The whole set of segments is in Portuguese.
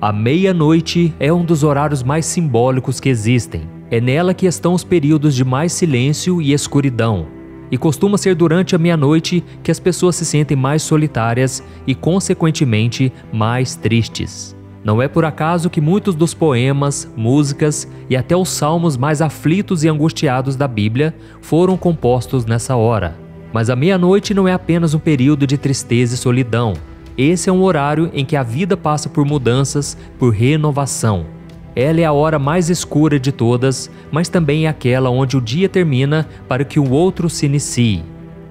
A meia-noite é um dos horários mais simbólicos que existem. É nela que estão os períodos de mais silêncio e escuridão. E costuma ser durante a meia-noite que as pessoas se sentem mais solitárias e, consequentemente, mais tristes. Não é por acaso que muitos dos poemas, músicas e até os salmos mais aflitos e angustiados da Bíblia foram compostos nessa hora. Mas a meia-noite não é apenas um período de tristeza e solidão. Esse é um horário em que a vida passa por mudanças, por renovação. Ela é a hora mais escura de todas, mas também é aquela onde o dia termina para que o outro se inicie.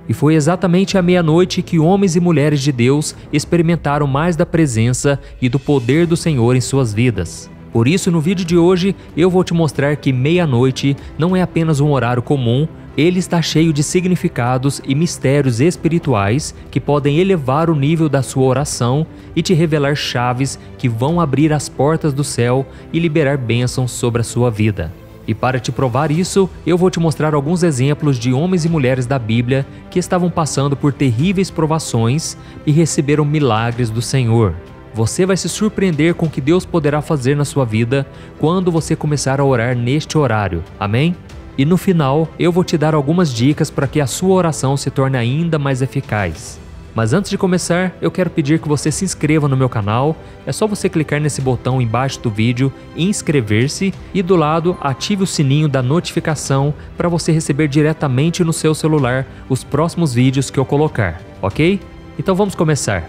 E foi exatamente à meia-noite que homens e mulheres de Deus experimentaram mais da presença e do poder do Senhor em suas vidas. Por isso, no vídeo de hoje, eu vou te mostrar que meia-noite não é apenas um horário comum, ele está cheio de significados e mistérios espirituais que podem elevar o nível da sua oração e te revelar chaves que vão abrir as portas do céu e liberar bênçãos sobre a sua vida. E para te provar isso, eu vou te mostrar alguns exemplos de homens e mulheres da Bíblia que estavam passando por terríveis provações e receberam milagres do Senhor. Você vai se surpreender com o que Deus poderá fazer na sua vida quando você começar a orar neste horário. Amém? E no final, eu vou te dar algumas dicas para que a sua oração se torne ainda mais eficaz. Mas antes de começar, eu quero pedir que você se inscreva no meu canal. É só você clicar nesse botão embaixo do vídeo, inscrever-se, e do lado ative o sininho da notificação para você receber diretamente no seu celular os próximos vídeos que eu colocar, ok? Então vamos começar.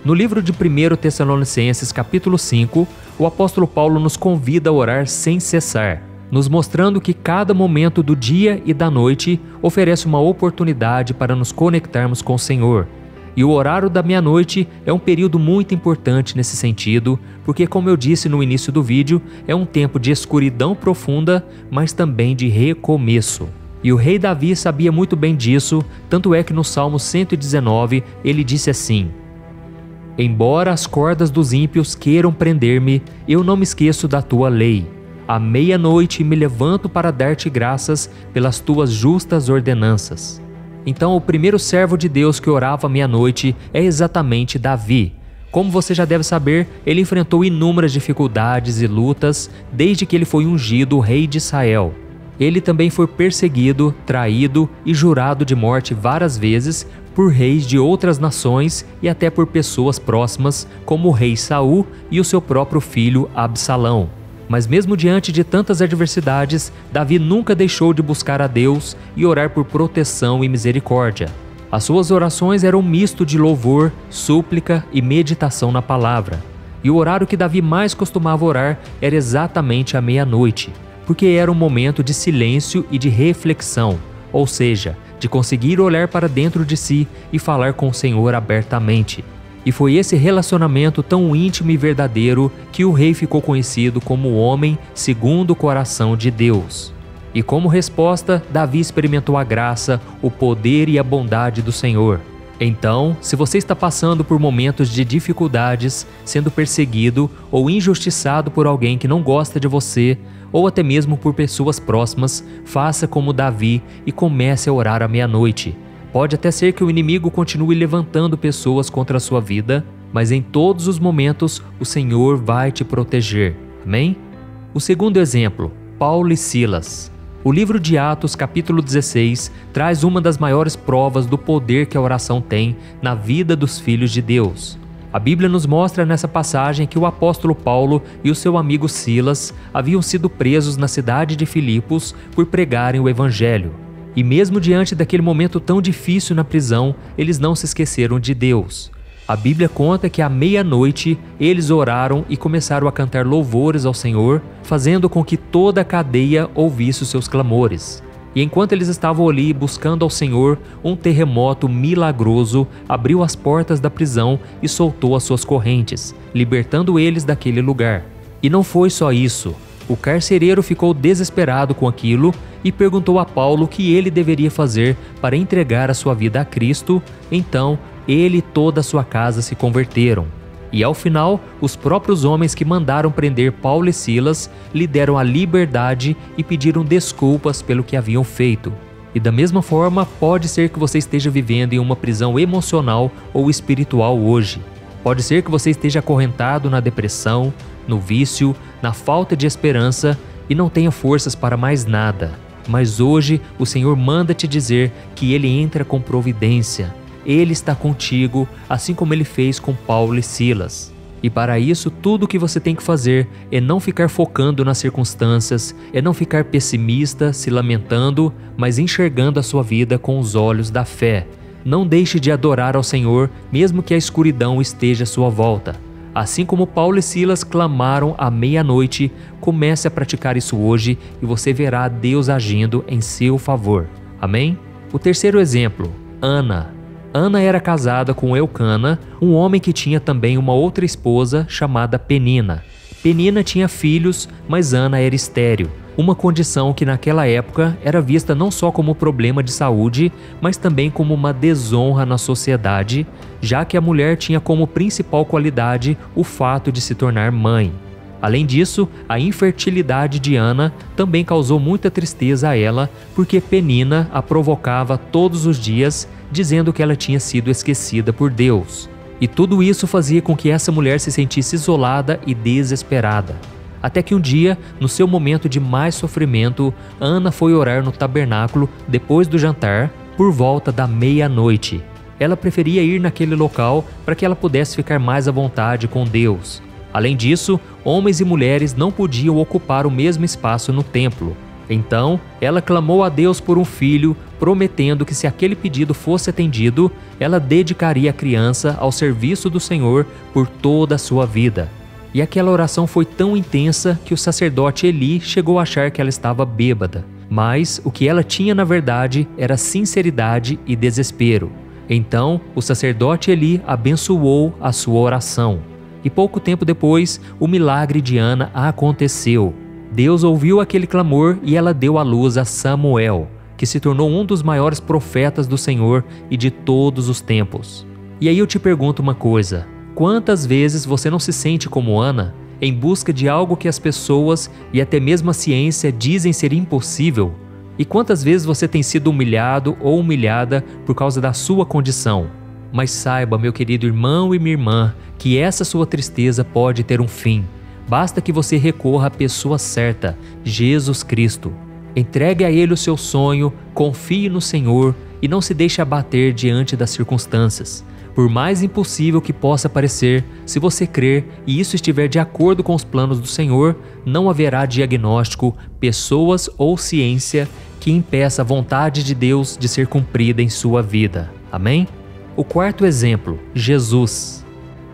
No livro de 1 Tessalonicenses capítulo 5, o apóstolo Paulo nos convida a orar sem cessar, nos mostrando que cada momento do dia e da noite oferece uma oportunidade para nos conectarmos com o Senhor. E o horário da meia-noite é um período muito importante nesse sentido, porque, como eu disse no início do vídeo, é um tempo de escuridão profunda, mas também de recomeço. E o rei Davi sabia muito bem disso, tanto é que no Salmo 119 ele disse assim: "Embora as cordas dos ímpios queiram prender-me, eu não me esqueço da tua lei. À meia-noite me levanto para dar-te graças pelas tuas justas ordenanças." Então, o primeiro servo de Deus que orava à meia-noite é exatamente Davi. Como você já deve saber, ele enfrentou inúmeras dificuldades e lutas desde que ele foi ungido rei de Israel. Ele também foi perseguido, traído e jurado de morte várias vezes por reis de outras nações e até por pessoas próximas, como o rei Saul e o seu próprio filho Absalão. Mas mesmo diante de tantas adversidades, Davi nunca deixou de buscar a Deus e orar por proteção e misericórdia. As suas orações eram um misto de louvor, súplica e meditação na palavra. E o horário que Davi mais costumava orar era exatamente à meia-noite, porque era um momento de silêncio e de reflexão, ou seja, de conseguir olhar para dentro de si e falar com o Senhor abertamente. E foi esse relacionamento tão íntimo e verdadeiro que o rei ficou conhecido como o homem segundo o coração de Deus. E como resposta, Davi experimentou a graça, o poder e a bondade do Senhor. Então, se você está passando por momentos de dificuldades, sendo perseguido ou injustiçado por alguém que não gosta de você, ou até mesmo por pessoas próximas, faça como Davi e comece a orar à meia-noite. Pode até ser que o inimigo continue levantando pessoas contra a sua vida, mas em todos os momentos o Senhor vai te proteger. Amém? O segundo exemplo, Paulo e Silas. O livro de Atos, capítulo 16, traz uma das maiores provas do poder que a oração tem na vida dos filhos de Deus. A Bíblia nos mostra nessa passagem que o apóstolo Paulo e o seu amigo Silas haviam sido presos na cidade de Filipos por pregarem o evangelho. E mesmo diante daquele momento tão difícil na prisão, eles não se esqueceram de Deus. A Bíblia conta que à meia-noite eles oraram e começaram a cantar louvores ao Senhor, fazendo com que toda a cadeia ouvisse os seus clamores. E enquanto eles estavam ali buscando ao Senhor, um terremoto milagroso abriu as portas da prisão e soltou as suas correntes, libertando eles daquele lugar. E não foi só isso. O carcereiro ficou desesperado com aquilo e perguntou a Paulo o que ele deveria fazer para entregar a sua vida a Cristo. Então, ele e toda a sua casa se converteram. E ao final, os próprios homens que mandaram prender Paulo e Silas lhe deram a liberdade e pediram desculpas pelo que haviam feito. E da mesma forma, pode ser que você esteja vivendo em uma prisão emocional ou espiritual hoje. Pode ser que você esteja acorrentado na depressão, no vício, na falta de esperança e não tenha forças para mais nada. Mas hoje o Senhor manda te dizer que Ele entra com providência. Ele está contigo, assim como Ele fez com Paulo e Silas. E para isso, tudo o que você tem que fazer é não ficar focando nas circunstâncias, é não ficar pessimista, se lamentando, mas enxergando a sua vida com os olhos da fé. Não deixe de adorar ao Senhor, mesmo que a escuridão esteja à sua volta. Assim como Paulo e Silas clamaram à meia-noite, comece a praticar isso hoje e você verá Deus agindo em seu favor. Amém? O terceiro exemplo, Ana. Ana era casada com Eucana, um homem que tinha também uma outra esposa chamada Penina. Penina tinha filhos, mas Ana era estéril, uma condição que naquela época era vista não só como problema de saúde, mas também como uma desonra na sociedade, já que a mulher tinha como principal qualidade o fato de se tornar mãe. Além disso, a infertilidade de Ana também causou muita tristeza a ela, porque Penina a provocava todos os dias, dizendo que ela tinha sido esquecida por Deus. E tudo isso fazia com que essa mulher se sentisse isolada e desesperada. Até que um dia, no seu momento de mais sofrimento, Ana foi orar no tabernáculo depois do jantar, por volta da meia-noite. Ela preferia ir naquele local para que ela pudesse ficar mais à vontade com Deus. Além disso, homens e mulheres não podiam ocupar o mesmo espaço no templo. Então, ela clamou a Deus por um filho, prometendo que se aquele pedido fosse atendido, ela dedicaria a criança ao serviço do Senhor por toda a sua vida. E aquela oração foi tão intensa que o sacerdote Eli chegou a achar que ela estava bêbada. Mas o que ela tinha na verdade era sinceridade e desespero. Então, o sacerdote Eli abençoou a sua oração. E pouco tempo depois, o milagre de Ana aconteceu. Deus ouviu aquele clamor e ela deu à luz a Samuel, que se tornou um dos maiores profetas do Senhor e de todos os tempos. E aí eu te pergunto uma coisa: quantas vezes você não se sente como Ana, em busca de algo que as pessoas e até mesmo a ciência dizem ser impossível? E quantas vezes você tem sido humilhado ou humilhada por causa da sua condição? Mas saiba, meu querido irmão e minha irmã, que essa sua tristeza pode ter um fim. Basta que você recorra à pessoa certa, Jesus Cristo. Entregue a Ele o seu sonho, confie no Senhor e não se deixe abater diante das circunstâncias. Por mais impossível que possa parecer, se você crer e isso estiver de acordo com os planos do Senhor, não haverá diagnóstico, pessoas ou ciência que impeça a vontade de Deus de ser cumprida em sua vida. Amém? O quarto exemplo, Jesus.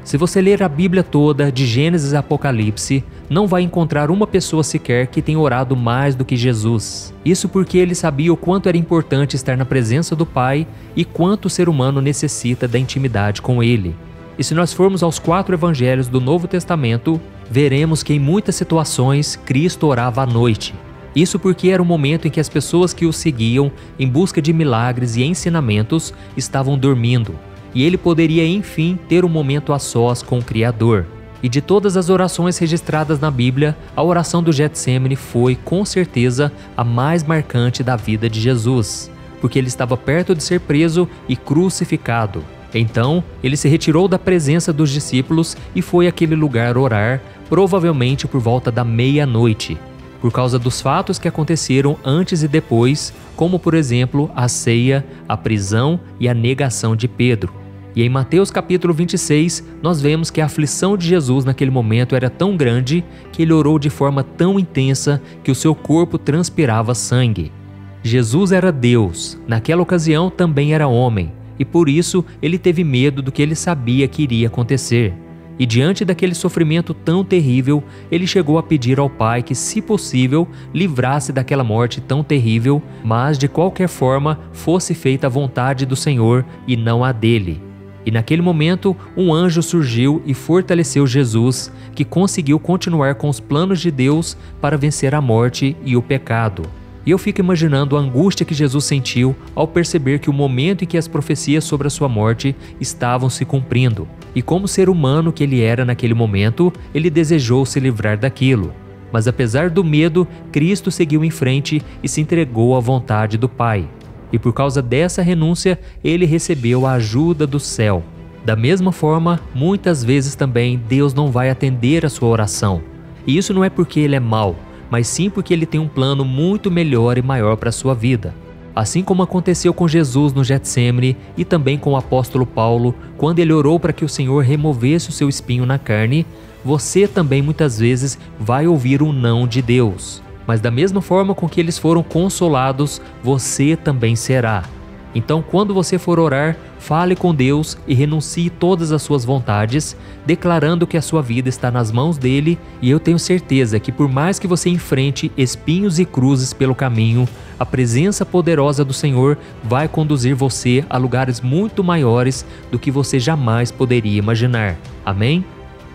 Se você ler a Bíblia toda, de Gênesis a Apocalipse, não vai encontrar uma pessoa sequer que tenha orado mais do que Jesus. Isso porque ele sabia o quanto era importante estar na presença do Pai e quanto o ser humano necessita da intimidade com Ele. E se nós formos aos 4 evangelhos do Novo Testamento, veremos que em muitas situações Cristo orava à noite. Isso porque era o momento em que as pessoas que o seguiam, em busca de milagres e ensinamentos, estavam dormindo. E ele poderia, enfim, ter um momento a sós com o Criador. E de todas as orações registradas na Bíblia, a oração do Getsêmani foi, com certeza, a mais marcante da vida de Jesus, porque ele estava perto de ser preso e crucificado. Então, ele se retirou da presença dos discípulos e foi àquele lugar orar, provavelmente por volta da meia-noite, por causa dos fatos que aconteceram antes e depois, como por exemplo a ceia, a prisão e a negação de Pedro. E em Mateus capítulo 26, nós vemos que a aflição de Jesus naquele momento era tão grande que ele orou de forma tão intensa que o seu corpo transpirava sangue. Jesus era Deus, naquela ocasião também era homem, e por isso ele teve medo do que ele sabia que iria acontecer. E diante daquele sofrimento tão terrível, ele chegou a pedir ao Pai que, se possível, livrasse daquela morte tão terrível, mas de qualquer forma fosse feita a vontade do Senhor e não a dele. E naquele momento, um anjo surgiu e fortaleceu Jesus, que conseguiu continuar com os planos de Deus para vencer a morte e o pecado. E eu fico imaginando a angústia que Jesus sentiu ao perceber que o momento em que as profecias sobre a sua morte estavam se cumprindo. E como ser humano que ele era naquele momento, ele desejou se livrar daquilo. Mas apesar do medo, Cristo seguiu em frente e se entregou à vontade do Pai. E por causa dessa renúncia, ele recebeu a ajuda do céu. Da mesma forma, muitas vezes também Deus não vai atender a sua oração. E isso não é porque Ele é mau, mas sim porque Ele tem um plano muito melhor e maior para a sua vida. Assim como aconteceu com Jesus no Getsêmani e também com o apóstolo Paulo, quando ele orou para que o Senhor removesse o seu espinho na carne, você também muitas vezes vai ouvir um não de Deus. Mas da mesma forma com que eles foram consolados, você também será. Então, quando você for orar, fale com Deus e renuncie todas as suas vontades, declarando que a sua vida está nas mãos dele, e eu tenho certeza que por mais que você enfrente espinhos e cruzes pelo caminho, a presença poderosa do Senhor vai conduzir você a lugares muito maiores do que você jamais poderia imaginar. Amém?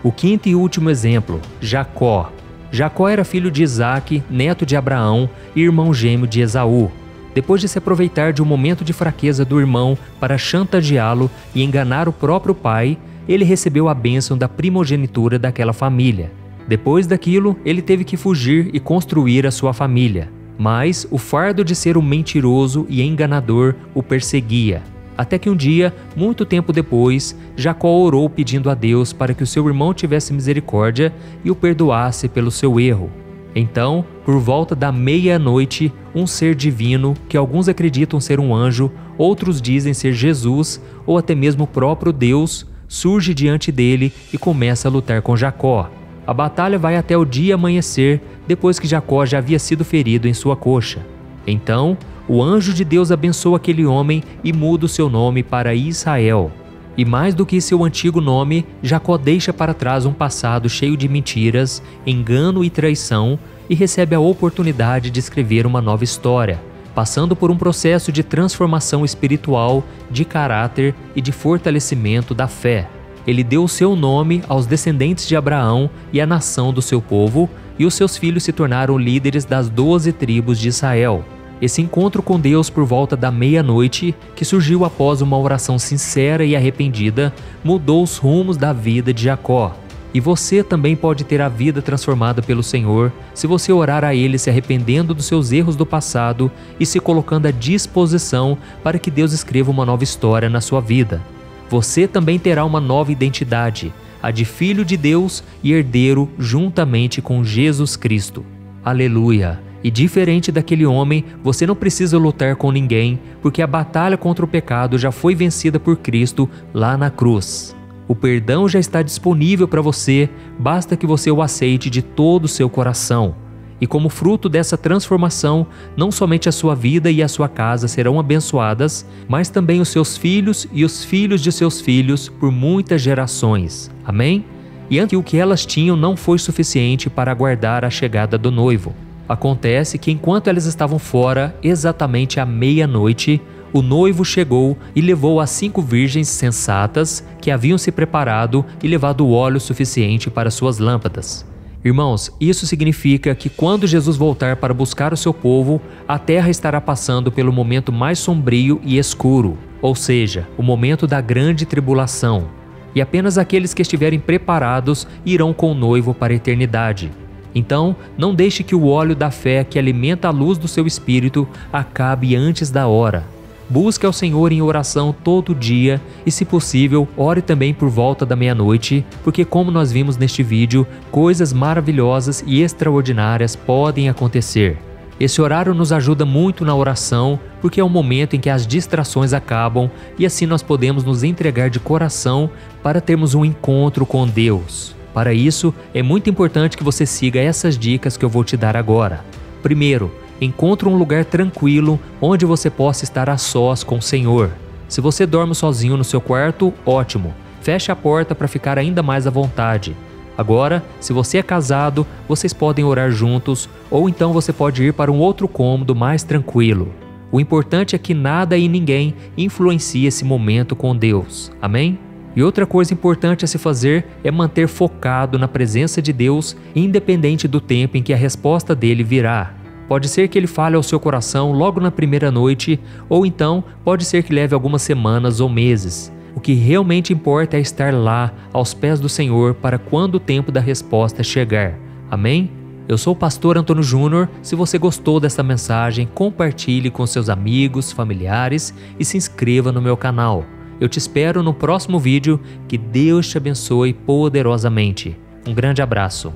O quinto e último exemplo, Jacó. Jacó era filho de Isaque, neto de Abraão e irmão gêmeo de Esaú. Depois de se aproveitar de um momento de fraqueza do irmão para chantageá-lo e enganar o próprio pai, ele recebeu a bênção da primogenitura daquela família. Depois daquilo, ele teve que fugir e construir a sua família. Mas o fardo de ser um mentiroso e enganador o perseguia. Até que um dia, muito tempo depois, Jacó orou pedindo a Deus para que o seu irmão tivesse misericórdia e o perdoasse pelo seu erro. Então, por volta da meia-noite, um ser divino, que alguns acreditam ser um anjo, outros dizem ser Jesus ou até mesmo o próprio Deus, surge diante dele e começa a lutar com Jacó. A batalha vai até o dia amanhecer, depois que Jacó já havia sido ferido em sua coxa. Então, o anjo de Deus abençoa aquele homem e muda o seu nome para Israel. E mais do que seu antigo nome, Jacó deixa para trás um passado cheio de mentiras, engano e traição e recebe a oportunidade de escrever uma nova história, passando por um processo de transformação espiritual, de caráter e de fortalecimento da fé. Ele deu o seu nome aos descendentes de Abraão e à nação do seu povo, e os seus filhos se tornaram líderes das 12 tribos de Israel. Esse encontro com Deus por volta da meia-noite, que surgiu após uma oração sincera e arrependida, mudou os rumos da vida de Jacó. E você também pode ter a vida transformada pelo Senhor se você orar a Ele se arrependendo dos seus erros do passado e se colocando à disposição para que Deus escreva uma nova história na sua vida. Você também terá uma nova identidade, a de filho de Deus e herdeiro juntamente com Jesus Cristo. Aleluia! E diferente daquele homem, você não precisa lutar com ninguém, porque a batalha contra o pecado já foi vencida por Cristo lá na cruz. O perdão já está disponível para você, basta que você o aceite de todo o seu coração. E como fruto dessa transformação, não somente a sua vida e a sua casa serão abençoadas, mas também os seus filhos e os filhos de seus filhos por muitas gerações. Amém? E antes o que elas tinham não foi suficiente para aguardar a chegada do noivo. Acontece que enquanto elas estavam fora, exatamente à meia-noite, o noivo chegou e levou as 5 virgens sensatas que haviam se preparado e levado o óleo suficiente para suas lâmpadas. Irmãos, isso significa que quando Jesus voltar para buscar o seu povo, a terra estará passando pelo momento mais sombrio e escuro, ou seja, o momento da grande tribulação. E apenas aqueles que estiverem preparados irão com o noivo para a eternidade. Então, não deixe que o óleo da fé que alimenta a luz do seu espírito acabe antes da hora. Busque ao Senhor em oração todo dia e, se possível, ore também por volta da meia-noite, porque como nós vimos neste vídeo, coisas maravilhosas e extraordinárias podem acontecer. Esse horário nos ajuda muito na oração, porque é o momento em que as distrações acabam e assim nós podemos nos entregar de coração para termos um encontro com Deus. Para isso, é muito importante que você siga essas dicas que eu vou te dar agora. Primeiro, encontre um lugar tranquilo onde você possa estar a sós com o Senhor. Se você dorme sozinho no seu quarto, ótimo. Feche a porta para ficar ainda mais à vontade. Agora, se você é casado, vocês podem orar juntos, ou então você pode ir para um outro cômodo mais tranquilo. O importante é que nada e ninguém influencie esse momento com Deus. Amém? E outra coisa importante a se fazer é manter focado na presença de Deus, independente do tempo em que a resposta dele virá. Pode ser que ele fale ao seu coração logo na primeira noite, ou então pode ser que leve algumas semanas ou meses. O que realmente importa é estar lá, aos pés do Senhor, para quando o tempo da resposta chegar. Amém? Eu sou o pastor Antônio Júnior. Se você gostou dessa mensagem, compartilhe com seus amigos, familiares e se inscreva no meu canal. Eu te espero no próximo vídeo. Que Deus te abençoe poderosamente. Um grande abraço.